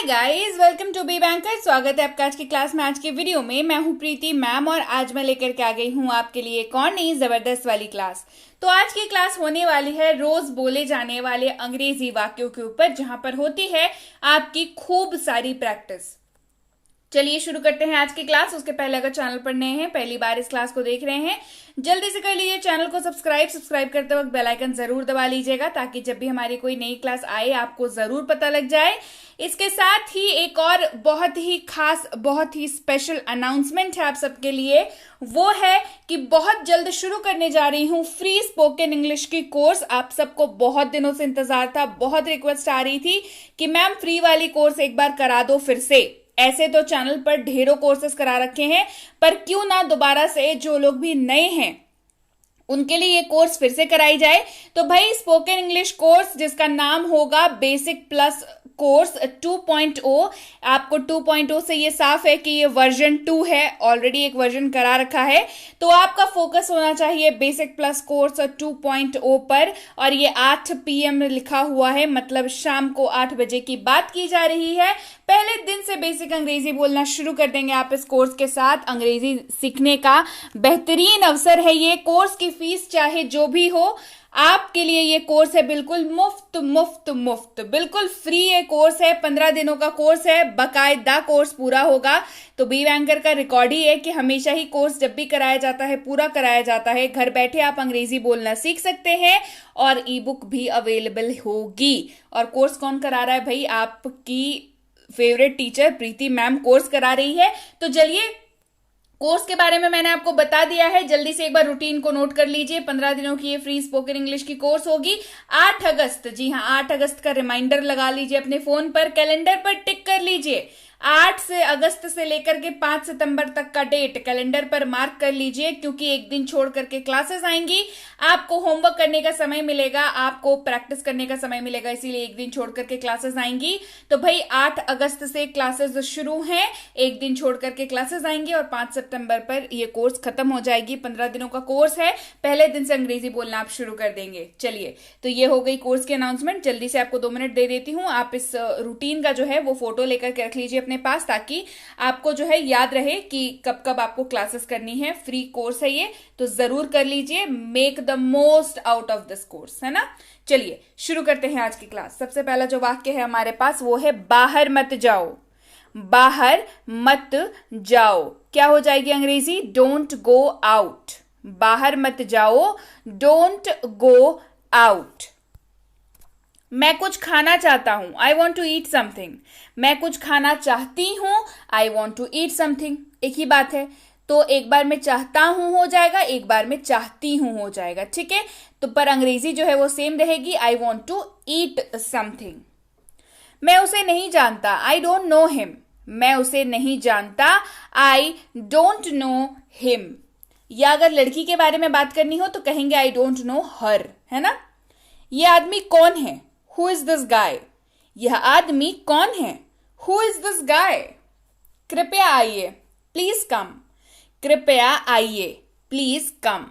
Hi guys, welcome to be banker. स्वागत है आपका आज की क्लास में। आज की वीडियो में मैं हूं प्रीति मैम और आज मैं लेकर के आ गई हूं आपके लिए एक और नई जबरदस्त वाली क्लास। तो आज की क्लास होने वाली है रोज बोले जाने वाले अंग्रेजी वाक्यों के ऊपर, जहां पर होती है आपकी खूब सारी प्रैक्टिस। चलिए शुरू करते हैं आज की क्लास। उसके पहले अगर चैनल पर नए हैं, पहली बार इस क्लास को देख रहे हैं, जल्दी से कर लीजिए चैनल को सब्सक्राइब करते वक्त बेल आइकन जरूर दबा लीजिएगा, ताकि जब भी हमारी कोई नई क्लास आए आपको जरूर पता लग जाए। इसके साथ ही एक और बहुत ही खास, बहुत ही स्पेशल अनाउंसमेंट है आप सबके लिए। वो है कि बहुत जल्द शुरू करने जा रही हूँ फ्री स्पोकन इंग्लिश की कोर्स। आप सबको बहुत दिनों से इंतजार था, बहुत रिक्वेस्ट आ रही थी कि मैम फ्री वाली कोर्स एक बार करा दो फिर से। ऐसे तो चैनल पर ढेरों कोर्सेस करा रखे हैं, पर क्यों ना दोबारा से जो लोग भी नए हैं उनके लिए ये कोर्स फिर से कराई जाए। तो भाई स्पोकन इंग्लिश कोर्स जिसका नाम होगा बेसिक प्लस कोर्स 2.0। आपको 2.0 से ये साफ है कि ये वर्जन 2 है, ऑलरेडी एक वर्जन करा रखा है। तो आपका फोकस होना चाहिए बेसिक प्लस कोर्स 2.0 पर। और ये 8 PM लिखा हुआ है, मतलब शाम को 8 बजे की बात की जा रही है। पहले दिन से बेसिक अंग्रेजी बोलना शुरू कर देंगे आप इस कोर्स के साथ। अंग्रेजी सीखने का बेहतरीन अवसर है ये। कोर्स की फीस चाहे जो भी हो, आपके लिए ये कोर्स है बिल्कुल मुफ्त मुफ्त मुफ्त, बिल्कुल फ्री ये कोर्स है। 15 दिनों का कोर्स है, बकायदा कोर्स पूरा होगा। तो बी बैंकर का रिकॉर्ड ही है कि हमेशा ही कोर्स जब भी कराया जाता है पूरा कराया जाता है। घर बैठे आप अंग्रेजी बोलना सीख सकते हैं और ई बुक भी अवेलेबल होगी। और कोर्स कौन करा रहा है भाई? आपकी फेवरेट टीचर प्रीति मैम कोर्स करा रही है। तो चलिए, कोर्स के बारे में मैंने आपको बता दिया है, जल्दी से एक बार रूटीन को नोट कर लीजिए। 15 दिनों की ये फ्री स्पोकन इंग्लिश की कोर्स होगी 8 अगस्त। जी हाँ, 8 अगस्त का रिमाइंडर लगा लीजिए अपने फोन पर, कैलेंडर पर टिक कर लीजिए। 8 से अगस्त से लेकर के 5 सितंबर तक का डेट कैलेंडर पर मार्क कर लीजिए, क्योंकि एक दिन छोड़ करके क्लासेस आएंगी। आपको होमवर्क करने का समय मिलेगा, आपको प्रैक्टिस करने का समय मिलेगा, इसीलिए एक दिन छोड़ करके क्लासेस आएंगी। तो भाई 8 अगस्त से क्लासेस शुरू हैं, एक दिन छोड़ करके क्लासेस आएंगी और 5 सितंबर पर यह कोर्स खत्म हो जाएगी। 15 दिनों का कोर्स है, पहले दिन से अंग्रेजी बोलना आप शुरू कर देंगे। चलिए, तो ये हो गई कोर्स की अनाउंसमेंट। जल्दी से आपको 2 मिनट दे देती हूँ। आप इस रूटीन का जो है वो फोटो लेकर के रख लीजिए अपने पास, ताकि आपको जो है याद रहे कि कब कब आपको क्लासेस करनी है। फ्री कोर्स है ये, तो जरूर कर लीजिए। Make the most out of this course, है ना। चलिए शुरू करते हैं आज की क्लास। सबसे पहला जो वाक्य है हमारे पास वो है बाहर मत जाओ। बाहर मत जाओ क्या हो जाएगी अंग्रेजी? Don't go out. बाहर मत जाओ, डोंट गो आउट। मैं कुछ खाना चाहता हूं, I want to eat something. मैं कुछ खाना चाहती हूं, I want to eat something. एक ही बात है, तो एक बार में चाहता हूं हो जाएगा, एक बार में चाहती हूं हो जाएगा, ठीक है। तो पर अंग्रेजी जो है वो सेम रहेगी, I want to eat something. मैं उसे नहीं जानता, आई डोंट नो हिम। मैं उसे नहीं जानता, आई डोंट नो हिम। या अगर लड़की के बारे में बात करनी हो तो कहेंगे आई डोंट नो हर, है ना। यह आदमी कौन है? Who is this guy? यह आदमी कौन है? Who is this guy? कृपया आइए, प्लीज कम। कृपया आइए, प्लीज कम।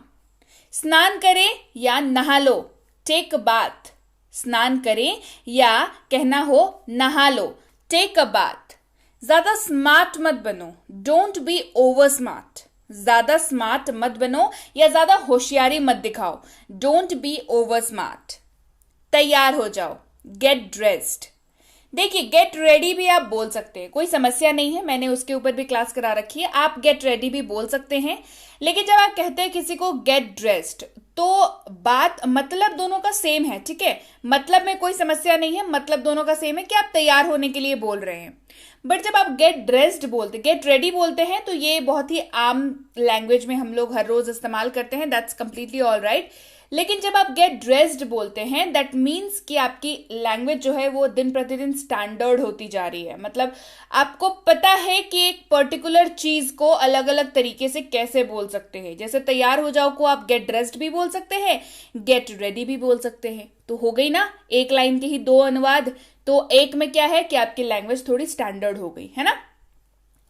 स्नान करें या नहा लो, टेक अ बाथ। स्नान करें या कहना हो नहा लो, टेक अ बाथ। ज्यादा स्मार्ट मत बनो, डोंट बी ओवर स्मार्ट। ज्यादा स्मार्ट मत बनो या ज्यादा होशियारी मत दिखाओ, डोंट बी ओवर स्मार्ट। तैयार हो जाओ, गेट ड्रेस्ड। देखिए, गेट रेडी भी आप बोल सकते हैं, कोई समस्या नहीं है, मैंने उसके ऊपर भी क्लास करा रखी है। आप गेट रेडी भी बोल सकते हैं। लेकिन जब आप कहते हैं किसी को गेट ड्रेस्ड, तो बात मतलब दोनों का सेम है, ठीक है। मतलब में कोई समस्या नहीं है, मतलब दोनों का सेम है कि आप तैयार होने के लिए बोल रहे हैं। बट जब आप गेट ड्रेस्ड बोलते, गेट रेडी बोलते हैं, तो ये बहुत ही आम लैंग्वेज में हम लोग हर रोज इस्तेमाल करते हैं, दैट्स कंप्लीटली ऑल राइट। लेकिन जब आप गेट ड्रेस्ड बोलते हैं, दैट मीन्स कि आपकी लैंग्वेज जो है वो दिन प्रतिदिन स्टैंडर्ड होती जा रही है। मतलब आपको पता है कि एक पर्टिकुलर चीज को अलग अलग तरीके से कैसे बोल सकते हैं। जैसे तैयार हो जाओ को आप गेट ड्रेस्ड भी बोल सकते हैं, गेट रेडी भी बोल सकते हैं। तो हो गई ना एक लाइन के ही 2 अनुवाद। तो एक में क्या है कि आपकी लैंग्वेज थोड़ी स्टैंडर्ड हो गई, है ना।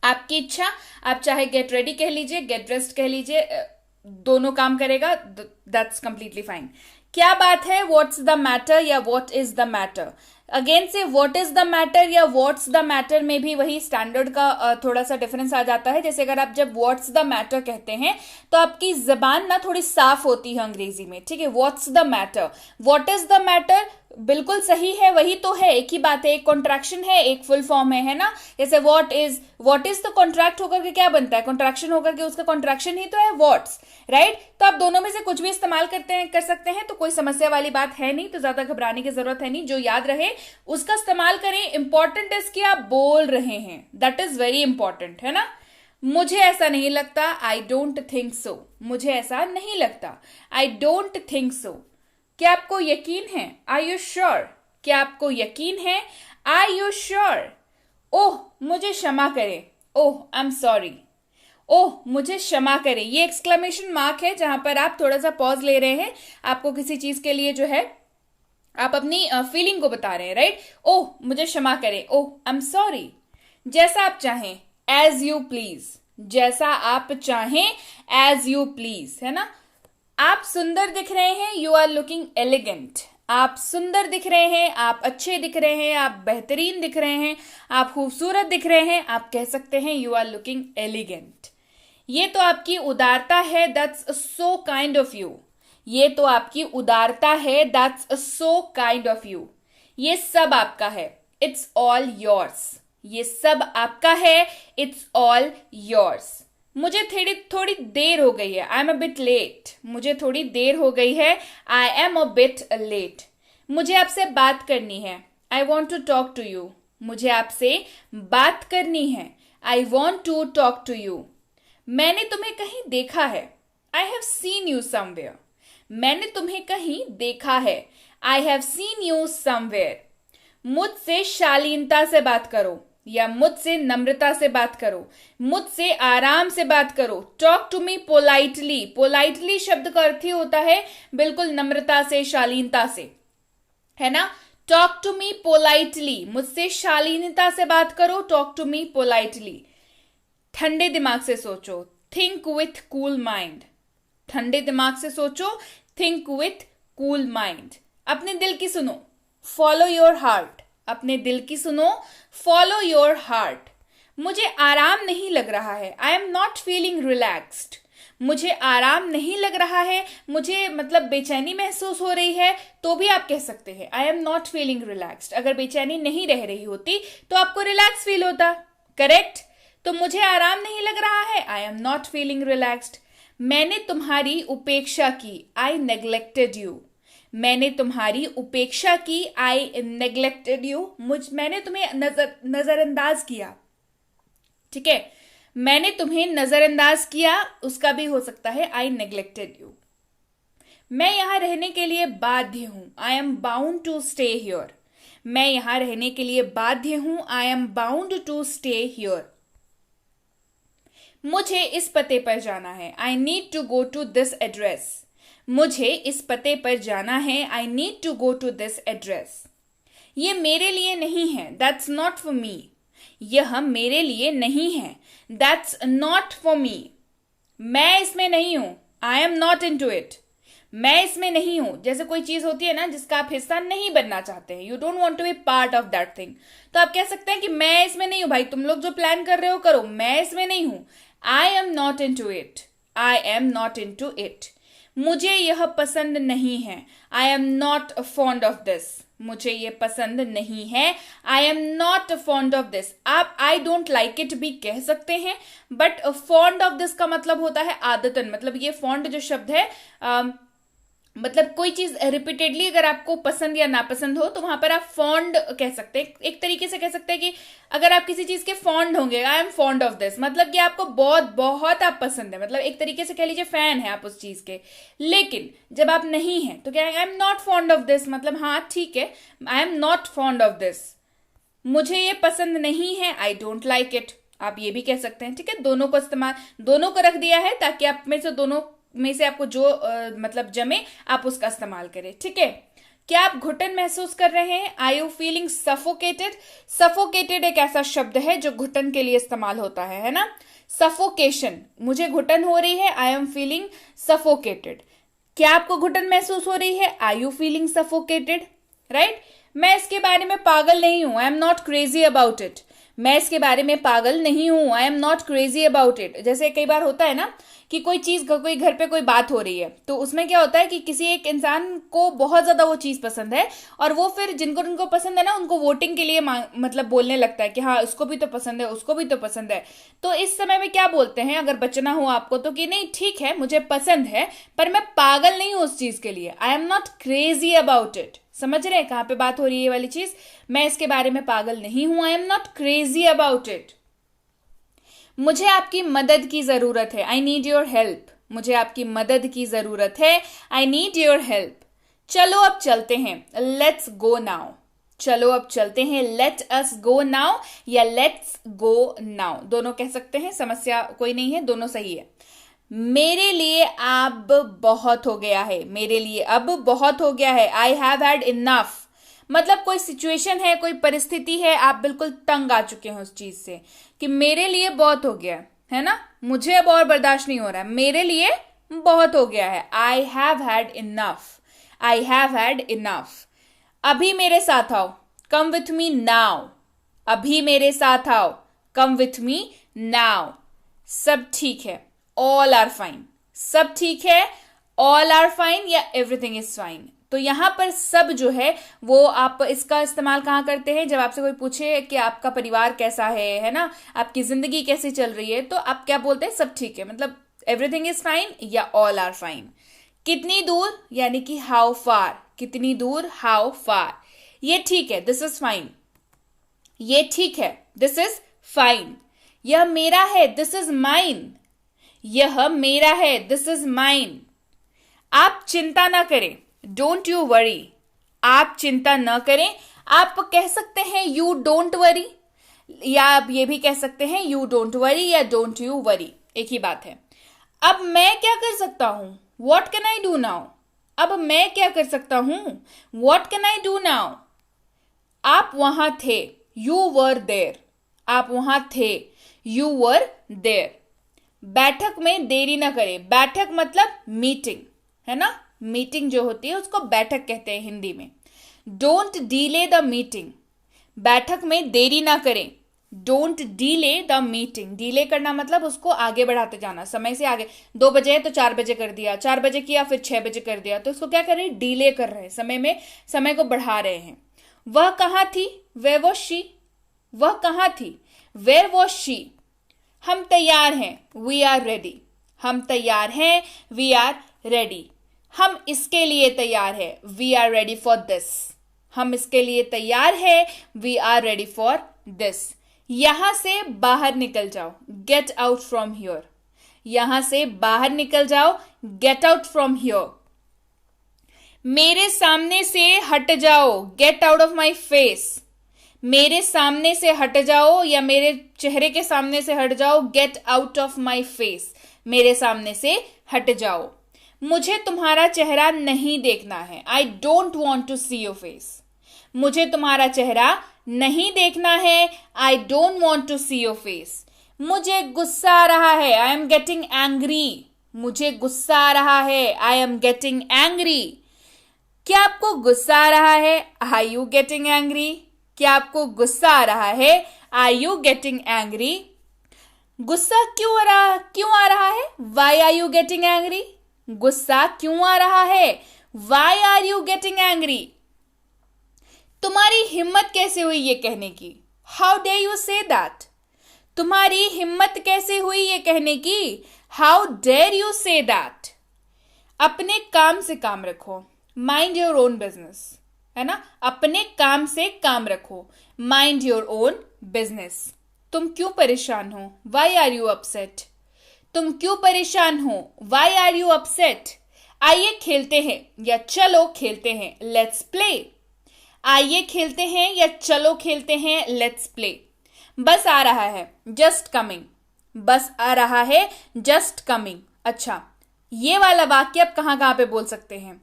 आपकी इच्छा, आप चाहे गेट रेडी कह लीजिए, गेट ड्रेस्ड कह लीजिए, दोनों काम करेगा, दैट्स कंप्लीटली फाइन। क्या बात है? व्हाट्स द मैटर या what is the matter. Again से व्हाट इज द मैटर या व्हाट्स द मैटर में भी वही स्टैंडर्ड का थोड़ा सा डिफरेंस आ जाता है। जैसे अगर आप जब व्हाट्स द मैटर कहते हैं तो आपकी जबान ना थोड़ी साफ होती है अंग्रेजी में, ठीक है। What's the matter, what is the matter बिल्कुल सही है, वही तो है, एक ही बात है, एक कॉन्ट्रैक्शन है, एक फुल फॉर्म है ना। जैसे व्हाट इज तो कॉन्ट्रैक्ट होकर के क्या बनता है, कॉन्ट्रैक्शन होकर के उसका कॉन्ट्रैक्शन ही तो है व्हाट्स, राइट। तो आप दोनों में से कुछ भी इस्तेमाल कर सकते हैं, तो कोई समस्या वाली बात है नहीं, तो ज्यादा घबराने की जरूरत है नहीं। जो याद रहे उसका इस्तेमाल करें। इंपॉर्टेंट इज कि आप बोल रहे हैं, दैट इज वेरी इंपॉर्टेंट, है ना। मुझे ऐसा नहीं लगता, आई डोंट थिंक सो, मुझे ऐसा नहीं लगता, आई डोंट थिंक सो। क्या आपको यकीन है, आर यू श्योर, क्या आपको यकीन है, आर यू श्योर। ओह मुझे क्षमा करें, ओह आई एम सॉरी, ओह मुझे क्षमा करें। ये एक्सक्लेमेशन मार्क है जहां पर आप थोड़ा सा पॉज ले रहे हैं, आपको किसी चीज के लिए जो है आप अपनी फीलिंग को बता रहे हैं, राइट। ओह मुझे क्षमा करें, ओह आई एम सॉरी। जैसा आप चाहें, एज यू प्लीज, जैसा आप चाहें, एज यू प्लीज, है ना। आप सुंदर दिख रहे हैं, यू आर लुकिंग एलिगेंट। आप सुंदर दिख रहे हैं, आप अच्छे दिख रहे हैं, आप बेहतरीन दिख रहे हैं, आप खूबसूरत दिख रहे हैं, आप कह सकते हैं यू आर लुकिंग एलिगेंट। ये तो आपकी उदारता है, that's so kind of you. ये तो आपकी उदारता है, that's so kind of you. ये सब आपका है, इट्स ऑल योर्स। ये सब आपका है, इट्स ऑल योर्स। मुझे थोड़ी देर हो गई है, I am a bit late. मुझे थोड़ी देर हो गई है, I am a bit late. मुझे आपसे बात करनी है, I want to talk to you. मुझे आपसे बात करनी है, I want to talk to you. मैंने तुम्हें कहीं देखा है, I have seen you somewhere. मैंने तुम्हें कहीं देखा है, I have seen you somewhere. मुझसे शालीनता से बात करो या मुझसे नम्रता से बात करो, मुझसे आराम से बात करो। Talk to me politely. Politely शब्द का अर्थ ही होता है बिल्कुल नम्रता से, शालीनता से, है ना। टॉक टू मी पोलाइटली, मुझसे शालीनता से बात करो, टॉक टू मी पोलाइटली। ठंडे दिमाग से सोचो, थिंक विथ कूल माइंड। ठंडे दिमाग से सोचो, थिंक विथ कूल माइंड। अपने दिल की सुनो, फॉलो योर हार्ट। अपने दिल की सुनो, फॉलो योर हार्ट। मुझे आराम नहीं लग रहा है, I am not feeling relaxed. मुझे आराम नहीं लग रहा है, मुझे मतलब बेचैनी महसूस हो रही है, तो भी आप कह सकते हैं आई एम नॉट फीलिंग रिलैक्स्ड। अगर बेचैनी नहीं रह रही होती तो आपको रिलैक्स फील होता, करेक्ट। तो मुझे आराम नहीं लग रहा है, I am not feeling relaxed. मैंने तुम्हारी उपेक्षा की, आई नेग्लेक्टेड यू। मैंने तुम्हारी उपेक्षा की, आई नेग्लेक्टेड यू। मैंने तुम्हें नजरअंदाज किया, ठीक है। मैंने तुम्हें नजरअंदाज किया, उसका भी हो सकता है आई नेग्लेक्टेड यू। मैं यहां रहने के लिए बाध्य हूं, I am bound to stay here. मैं यहां रहने के लिए बाध्य हूं, I am bound to stay here. मुझे इस पते पर जाना है, I need to go to this address. मुझे इस पते पर जाना है, I need to go to this address. ये मेरे लिए नहीं है, दैट्स नॉट फॉर मी। यह मेरे लिए नहीं है, दैट्स नॉट फॉर मी। मैं इसमें नहीं हूं, I am not into it. मैं इसमें नहीं हूं, जैसे कोई चीज होती है ना जिसका आप हिस्सा नहीं बनना चाहते हैं, you don't want to be part of that thing, तो आप कह सकते हैं कि मैं इसमें नहीं हूं। भाई तुम लोग जो प्लान कर रहे हो करो, मैं इसमें नहीं हूं, I am not into it, I am not into it. मुझे यह पसंद नहीं है, I am not fond of this. मुझे ये पसंद नहीं है, I am not fond of this. आप आई डोंट लाइक इट भी कह सकते हैं, बट फॉन्ड ऑफ दिस का मतलब होता है आदतन। मतलब ये फॉन्ड जो शब्द है मतलब कोई चीज रिपीटेडली अगर आपको पसंद या नापसंद हो तो वहां पर आप फॉन्ड कह सकते हैं। एक तरीके से कह सकते हैं कि अगर आप किसी चीज के फॉन्ड होंगे, I am fond of this, मतलब कि आपको बहुत बहुत आप पसंद है, मतलब एक तरीके से कह लीजिए फैन है आप उस चीज के। लेकिन जब आप नहीं है तो क्या आई am not fond of this, मतलब हाँ ठीक है, I am not fond of this. मुझे ये पसंद नहीं है, आई डोंट लाइक इट, आप ये भी कह सकते हैं, ठीक है। दोनों को इस्तेमाल, दोनों को रख दिया है ताकि आप में से दोनों में से आपको जो मतलब जमे आप उसका इस्तेमाल करें, ठीक है। क्या आप घुटन महसूस कर रहे हैं, आई यू फीलिंग सफोकेटेड। सफोकेटेड एक ऐसा शब्द है जो घुटन के लिए इस्तेमाल होता है ना। सफोकेशन, मुझे घुटन हो रही है, आई एम फीलिंग सफोकेटेड। क्या आपको घुटन महसूस हो रही है, आई यू फीलिंग सफोकेटेड, राइट। मैं इसके बारे में पागल नहीं हूं, I am not crazy about it. मैं इसके बारे में पागल नहीं हूं, I am not crazy about it. जैसे कई बार होता है ना कि कोई चीज, कोई घर पे कोई बात हो रही है, तो उसमें क्या होता है कि किसी एक इंसान को बहुत ज्यादा वो चीज पसंद है, और वो फिर जिनको जिनको पसंद है ना, उनको वोटिंग के लिए मतलब बोलने लगता है कि हाँ उसको भी तो पसंद है, उसको भी तो पसंद है। तो इस समय में क्या बोलते हैं, अगर बचना हो आपको तो, कि नहीं ठीक है मुझे पसंद है, पर मैं पागल नहीं हूं उस चीज के लिए, आई am not crazy about it. समझ रहे हैं कहां पे बात हो रही है ये वाली चीज? मैं इसके बारे में पागल नहीं हूं, I am not crazy about it. मुझे आपकी मदद की जरूरत है, आई नीड योर हेल्प। मुझे आपकी मदद की जरूरत है, आई नीड योर हेल्प। चलो अब चलते हैं, लेट्स गो नाउ। चलो अब चलते हैं, लेट अस गो नाउ या लेट्स गो नाउ, दोनों कह सकते हैं, समस्या कोई नहीं है, दोनों सही है। मेरे लिए अब बहुत हो गया है, मेरे लिए अब बहुत हो गया है, आई हैव हैड इनफ। मतलब कोई सिचुएशन है, कोई परिस्थिति है, आप बिल्कुल तंग आ चुके हैं उस चीज से, कि मेरे लिए बहुत हो गया है ना, मुझे अब और बर्दाश्त नहीं हो रहा है, मेरे लिए बहुत हो गया है, I have had enough, I have had enough. अभी मेरे साथ आओ, कम विथ मी नाउ। अभी मेरे साथ आओ, कम विथ मी नाउ। सब ठीक है, ऑल आर फाइन। सब ठीक है, ऑल आर फाइन या एवरीथिंग इज फाइन। तो यहां पर सब जो है वो आप इसका इस्तेमाल कहां करते हैं, जब आपसे कोई पूछे कि आपका परिवार कैसा है ना, आपकी जिंदगी कैसी चल रही है, तो आप क्या बोलते हैं, सब ठीक है, मतलब एवरीथिंग इज फाइन या ऑल आर फाइन। कितनी दूर, यानी कि हाउ फार, कितनी दूर, हाउ फार। ये ठीक है, दिस इज फाइन। ये ठीक है, दिस इज फाइन। यह मेरा है, दिस इज माइन। यह मेरा है, दिस इज माइन। आप चिंता ना करें, डोंट यू वरी। आप चिंता न करें। आप कह सकते हैं यू डोंट वरी, या आप ये भी कह सकते हैं यू डोंट वरी या डोंट यू वरी, एक ही बात है। अब मैं क्या कर सकता हूं, what can I do now. अब मैं क्या कर सकता हूं, what can I do now. आप वहां थे, यू वर देयर। आप वहां थे, यू वर देयर। बैठक में देरी ना करें। बैठक मतलब मीटिंग है ना, मीटिंग जो होती है उसको बैठक कहते हैं हिंदी में। Don't delay the meeting. बैठक में देरी ना करें, don't delay the meeting. Delay करना मतलब उसको आगे बढ़ाते जाना, समय से आगे। 2 बजे है तो 4 बजे कर दिया, 4 बजे किया फिर 6 बजे कर दिया, तो इसको क्या कर रहे हैं, डीले कर रहे हैं, समय में समय को बढ़ा रहे हैं। वह कहां थी, वेयर वाज शी। वह कहां थी, वेयर वाज शी। हम तैयार हैं, वी आर रेडी। हम तैयार हैं, वी आर रेडी। हम इसके लिए तैयार है, we are ready for this. हम इसके लिए तैयार है, we are ready for this. यहां से बाहर निकल जाओ, गेट आउट फ्रॉम हियर। यहां से बाहर निकल जाओ, गेट आउट फ्रॉम हियर। मेरे सामने से हट जाओ, get out of my face. मेरे सामने से हट जाओ या मेरे चेहरे के सामने से हट जाओ, get out of my face. मेरे सामने से हट जाओ। मुझे तुम्हारा चेहरा नहीं देखना है, I don't want to see your face. मुझे तुम्हारा चेहरा नहीं देखना है, I don't want to see your face. मुझे गुस्सा आ रहा है, आई एम गेटिंग एंग्री। मुझे गुस्सा आ रहा है, आई एम गेटिंग एंग्री। क्या आपको गुस्सा आ रहा है, आर यू गेटिंग एंग्री। क्या आपको गुस्सा आ रहा है, आर यू गेटिंग एंग्री। गुस्सा क्यों आ रहा है, why are you getting angry. गुस्सा क्यों आ रहा है, why are you getting angry. तुम्हारी हिम्मत कैसे हुई ये कहने की, how dare you say that. तुम्हारी हिम्मत कैसे हुई ये कहने की, how dare you say that. अपने काम से काम रखो, माइंड योर ओन बिजनेस, है ना। अपने काम से काम रखो, माइंड योर ओन बिजनेस। तुम क्यों परेशान हो, वाई आर यू अपसेट। तुम क्यों परेशान हो, वाई आर यू अपसेट। आइए खेलते हैं या चलो खेलते हैं, लेट्स प्ले। आइए खेलते हैं या चलो खेलते हैं, लेट्स प्ले। बस आ रहा है, जस्ट कमिंग। बस आ रहा है, जस्ट कमिंग। अच्छा, ये वाला वाक्य आप कहां कहां पे बोल सकते हैं।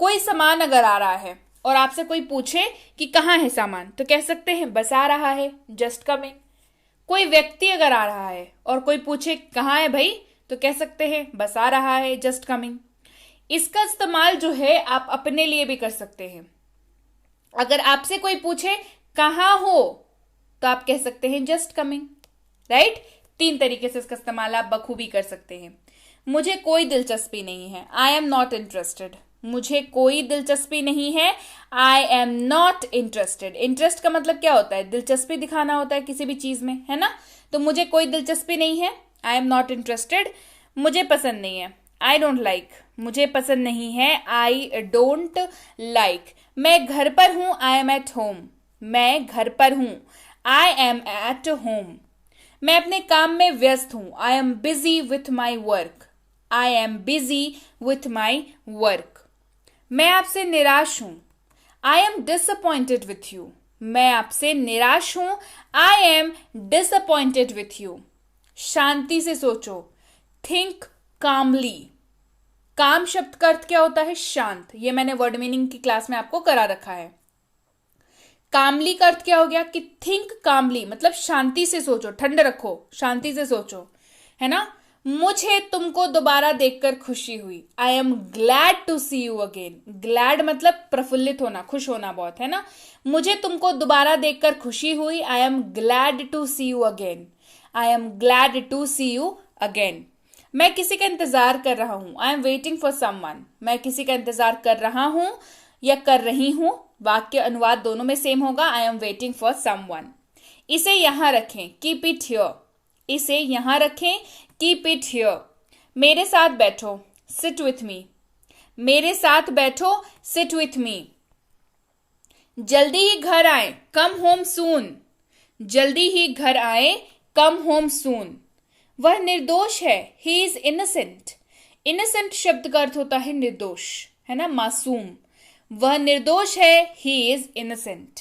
कोई सामान अगर आ रहा है और आपसे कोई पूछे कि कहां है सामान, तो कह सकते हैं बस आ रहा है, जस्ट कमिंग। कोई व्यक्ति अगर आ रहा है और कोई पूछे कहां है भाई, तो कह सकते हैं बस आ रहा है, जस्ट कमिंग। इसका इस्तेमाल जो है आप अपने लिए भी कर सकते हैं। अगर आपसे कोई पूछे कहाँ हो, तो आप कह सकते हैं जस्ट कमिंग, राइट। 3 तरीके से इसका इस्तेमाल आप बखूबी कर सकते हैं। मुझे कोई दिलचस्पी नहीं है, आई एम नॉट इंटरेस्टेड। मुझे कोई दिलचस्पी नहीं है, I am not interested. Interest का मतलब क्या होता है? दिलचस्पी दिखाना होता है किसी भी चीज में, है ना। तो मुझे कोई दिलचस्पी नहीं है, आई एम नॉट इंटरेस्टेड। मुझे पसंद नहीं है, आई डोंट लाइक। मुझे पसंद नहीं है, आई डोंट लाइक। मैं घर पर हूं, आई एम एट होम। मैं घर पर हूं, आई एम एट होम। मैं अपने काम में व्यस्त हूं, I am busy with my work. I am busy with my work. मैं आपसे निराश हूं, I am disappointed with you. मैं आपसे निराश हूं, I am disappointed with you. शांति से सोचो, थिंक कामली। काम शब्द का अर्थ क्या होता है? शांत। ये मैंने वर्ड मीनिंग की क्लास में आपको करा रखा है। कामली का अर्थ क्या हो गया कि थिंक कामली, मतलब शांति से सोचो, ठंड रखो, शांति से सोचो, है ना। मुझे तुमको दोबारा देखकर खुशी हुई, I am glad to see you again. Glad मतलब प्रफुल्लित होना, खुश होना बहुत, है ना। मुझे तुमको दोबारा देखकर खुशी हुई, I am glad to see you again. I am glad to see you again. मैं किसी का इंतजार कर रहा हूं, I am waiting for someone. मैं किसी का इंतजार कर रहा हूं या कर रही हूं, वाक्य अनुवाद दोनों में सेम होगा, आई एम वेटिंग फॉर समवन। इसे यहां रखें, कीप इट हियर। इसे यहां रखें, कीप इट हियर। मेरे साथ बैठो, सिट विथ मी। मेरे साथ बैठो, सिट विथ मी। जल्दी ही घर आए, कम होम सून। जल्दी ही घर आए, कम होम सून। वह निर्दोष है, ही इज इनोसेंट। इनोसेंट शब्द का अर्थ होता है निर्दोष, है ना, मासूम। वह निर्दोष है, ही इज इनोसेंट।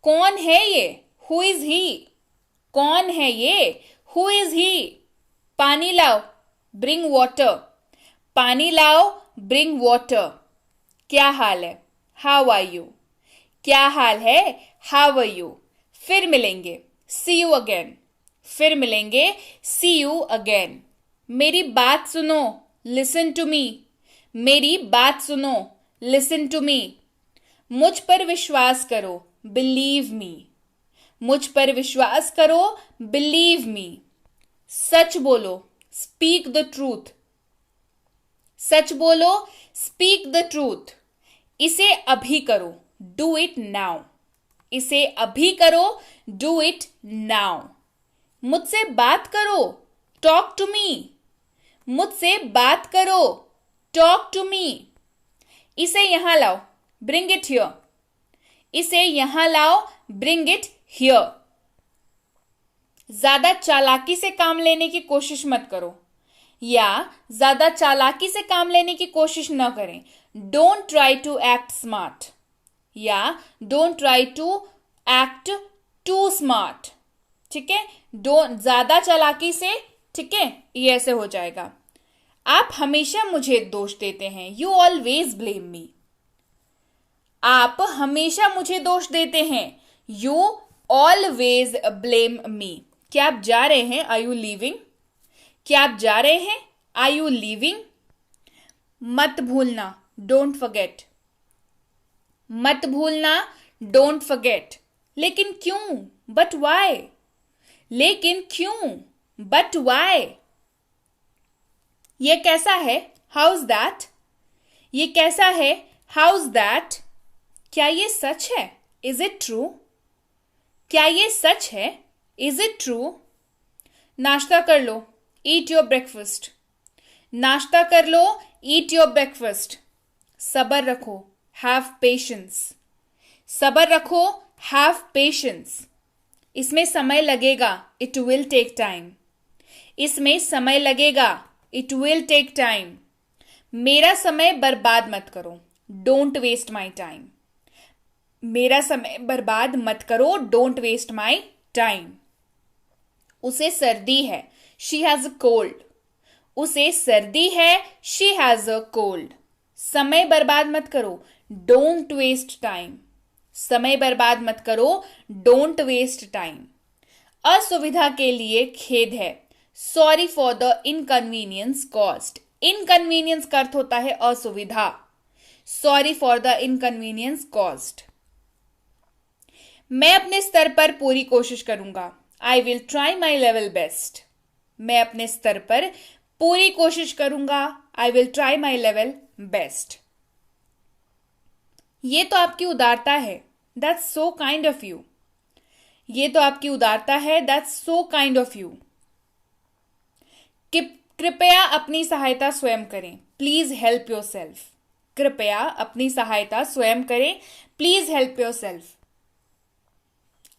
कौन है ये? Who is he? कौन है ये? Who is he? पानी लाओ, ब्रिंग वाटर। पानी लाओ, ब्रिंग वाटर। क्या हाल है? How are you? क्या हाल है? How are you? फिर मिलेंगे, सी यू अगेन। फिर मिलेंगे, सी यू अगेन। मेरी बात सुनो, लिसन टू मी। मेरी बात सुनो, लिसन टू मी। मुझ पर विश्वास करो, बिलीव मी। मुझ पर विश्वास करो, बिलीव मी। सच बोलो, स्पीक द ट्रूथ। सच बोलो, स्पीक द ट्रूथ। इसे अभी करो, डू इट नाउ। इसे अभी करो, डू इट नाउ। मुझसे बात करो, टॉक टू मी। मुझसे बात करो, टॉक टू मी। इसे यहां लाओ, ब्रिंग इट हियर। इसे यहां लाओ, ब्रिंग इट हियर। ज्यादा चालाकी से काम लेने की कोशिश मत करो, या ज्यादा चालाकी से काम लेने की कोशिश न करें। Don't try to act smart, या don't try to act to smart. ठीक है, डोंट, ज्यादा चालाकी से, ठीक है, ये ऐसे हो जाएगा। आप हमेशा मुझे दोष देते हैं, यू ऑलवेज ब्लेम मी। आप हमेशा मुझे दोष देते हैं, यू ऑलवेज ब्लेम मी। क्या आप जा रहे हैं? Are you leaving? क्या आप जा रहे हैं? Are you leaving? मत भूलना, डोंट फॉरगेट। मत भूलना, डोंट फॉरगेट। लेकिन क्यों? But why? लेकिन क्यों? But why? ये कैसा है? How's that? ये कैसा है? How's that? क्या ये सच है? Is it true? क्या ये सच है? Is it true? नाश्ता कर लो, ईट योर ब्रेकफास्ट। नाश्ता कर लो, ईट योर ब्रेकफास्ट। सबर रखो, हैव पेशेंस। सबर रखो, हैव पेशेंस। इसमें समय लगेगा, इट विल टेक टाइम। इसमें समय लगेगा, इट विल टेक टाइम। मेरा समय बर्बाद मत करो, डोंट वेस्ट माई टाइम। मेरा समय बर्बाद मत करो, डोंट वेस्ट माई टाइम। उसे सर्दी है, शी हैज अ कोल्ड। उसे सर्दी है, शी हैज अ कोल्ड। समय बर्बाद मत करो, डोंट वेस्ट टाइम। समय बर्बाद मत करो, डोंट वेस्ट टाइम। असुविधा के लिए खेद है, sorry for the inconvenience caused. Inconvenience का अर्थ होता है असुविधा। Sorry for the inconvenience caused. मैं अपने स्तर पर पूरी कोशिश करूंगा। I will try my level best. मैं अपने स्तर पर पूरी कोशिश करूंगा। I will try my level best. ये तो आपकी उदारता है। That's so kind of you. ये तो आपकी उदारता है। That's so kind of you. कृपया अपनी सहायता स्वयं करें। Please help yourself. कृपया अपनी सहायता स्वयं करें। Please help yourself.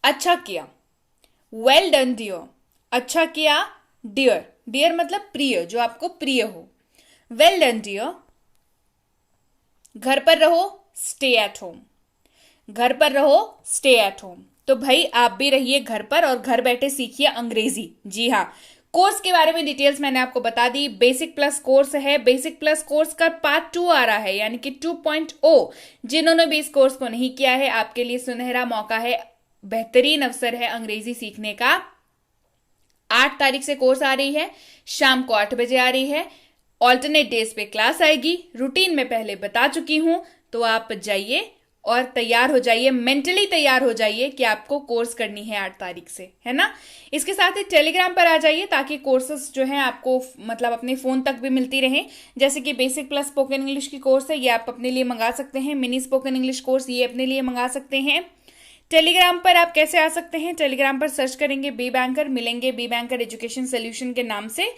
अच्छा किया। Well done dear. अच्छा किया डियर। डियर मतलब प्रिय, जो आपको प्रिय हो। Well done dear. घर पर रहो, स्टे एट होम। घर पर रहो, स्टे एट होम। तो भाई आप भी रहिए घर पर और घर बैठे सीखिए अंग्रेजी। जी हाँ, कोर्स के बारे में डिटेल्स मैंने आपको बता दी। बेसिक प्लस कोर्स है। बेसिक प्लस कोर्स का पार्ट 2 आ रहा है, यानी कि 2.0। जिन्होंने भी इस कोर्स को नहीं किया है, आपके लिए सुनहरा मौका है, बेहतरीन अवसर है अंग्रेजी सीखने का। 8 तारीख से कोर्स आ रही है, शाम को 8 बजे आ रही है। ऑल्टरनेट डेज पे क्लास आएगी। रूटीन में पहले बता चुकी हूं, तो आप जाइए और तैयार हो जाइए, मेंटली तैयार हो जाइए कि आपको कोर्स करनी है 8 तारीख से, है ना। इसके साथ ही टेलीग्राम पर आ जाइए, ताकि कोर्सेस जो है आपको मतलब अपने फोन तक भी मिलती रहे। जैसे कि बेसिक प्लस स्पोकन इंग्लिश की कोर्स है, ये आप अपने लिए मंगा सकते हैं। मिनी स्पोकन इंग्लिश कोर्स ये अपने लिए मंगा सकते हैं। टेलीग्राम पर आप कैसे आ सकते हैं? टेलीग्राम पर सर्च करेंगे बी बैंकर, मिलेंगे बी बैंकर एजुकेशन सोल्यूशन के नाम से।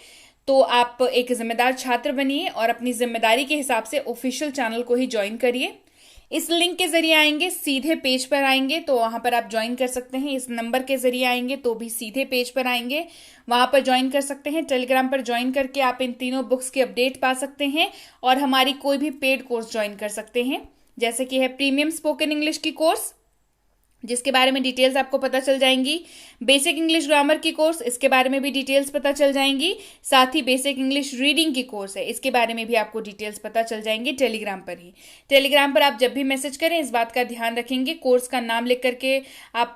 तो आप एक जिम्मेदार छात्र बनिए और अपनी जिम्मेदारी के हिसाब से ऑफिशियल चैनल को ही ज्वाइन करिए। इस लिंक के जरिए आएंगे, सीधे पेज पर आएंगे, तो वहां पर आप ज्वाइन कर सकते हैं। इस नंबर के जरिए आएंगे तो भी सीधे पेज पर आएंगे, वहां पर ज्वाइन कर सकते हैं। टेलीग्राम पर ज्वाइन करके आप इन तीनों बुक्स की अपडेट पा सकते हैं और हमारी कोई भी पेड कोर्स ज्वाइन कर सकते हैं, जैसे कि है प्रीमियम स्पोकन इंग्लिश की कोर्स, जिसके बारे में डिटेल्स आपको पता चल जाएंगी। बेसिक इंग्लिश ग्रामर की कोर्स, इसके बारे में भी डिटेल्स पता चल जाएंगी। साथ ही बेसिक इंग्लिश रीडिंग की कोर्स है, इसके बारे में भी आपको डिटेल्स पता चल जाएंगी टेलीग्राम पर ही। टेलीग्राम पर आप जब भी मैसेज करें, इस बात का ध्यान रखेंगे, कोर्स का नाम लिख करके आप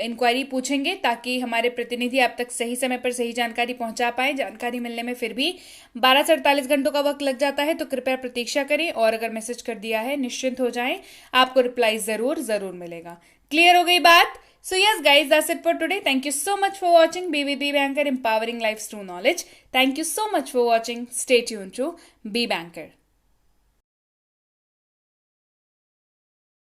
इंक्वायरी पूछेंगे, ताकि हमारे प्रतिनिधि आप तक सही समय पर सही जानकारी पहुंचा पाए। जानकारी मिलने में फिर भी 12 से 48 घंटों का वक्त लग जाता है, तो कृपया प्रतीक्षा करें और अगर मैसेज कर दिया है निश्चिंत हो जाएं, आपको रिप्लाई जरूर मिलेगा। क्लियर हो गई बात? So yes guys, that's it for today. Thank you so much for watching Be with Be Banker, empowering lives through knowledge. Thank you so much for watching. Stay tuned to Be Banker.